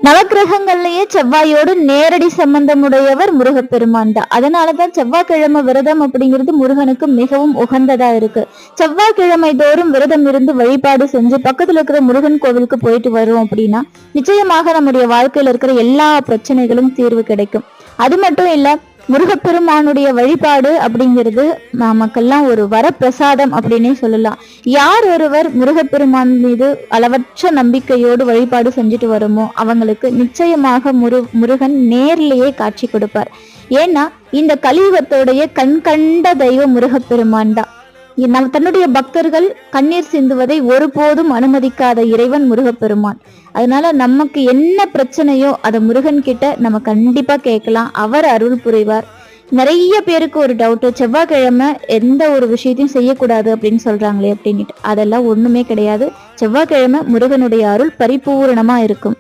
நவக்கிரகங்கள்லயே செவ்வாயோடு நேரடி சம்பந்தமுடையவர் முருகப்பெருமான் தான். அதனாலதான் செவ்வாய்க்கிழமை விரதம் அப்படிங்கிறது முருகனுக்கு மிகவும் உகந்ததா இருக்கு. செவ்வாய்க்கிழமை தோறும் விரதம் இருந்து வழிபாடு செஞ்சு பக்கத்துல இருக்கிற முருகன் கோவிலுக்கு போயிட்டு வரோம் அப்படின்னா நிச்சயமாக நம்முடைய வாழ்க்கையில இருக்கிற எல்லா பிரச்சனைகளும் தீர்வு கிடைக்கும். அது மட்டும் இல்ல, முருகப்பெருமானுடைய வழிபாடு அப்படிங்கிறது நமக்கெல்லாம் ஒரு வரப்பிரசாதம் அப்படின்னே சொல்லலாம். யார் ஒருவர் முருகப்பெருமான் மீது அளவற்ற நம்பிக்கையோடு வழிபாடு செஞ்சுட்டு வருமோ அவங்களுக்கு நிச்சயமாக முருகன் நேர்லயே காட்சி கொடுப்பார். ஏன்னா இந்த கலியுகத்தோடைய கண் கண்ட தெய்வம் முருகப்பெருமான் தான். தன்னுடைய பக்தர்கள் கண்ணீர் சிந்துவதை ஒருபோதும் அனுமதிக்காத இறைவன் முருகப்பெருமான். அதனால நமக்கு என்ன பிரச்சனையோ அதை முருகன் கிட்ட நம்ம கண்டிப்பா கேட்கலாம், அவர் அருள் புரிவார். நிறைய பேருக்கு ஒரு டவுட், செவ்வாய்க்கிழமை எந்த ஒரு விஷயத்தையும் செய்யக்கூடாது அப்படின்னு சொல்றாங்களே அப்படின்ட்டு. அதெல்லாம் ஒண்ணுமே கிடையாது. செவ்வாய்க்கிழமை முருகனுடைய அருள் பரிபூரணமா இருக்கும்.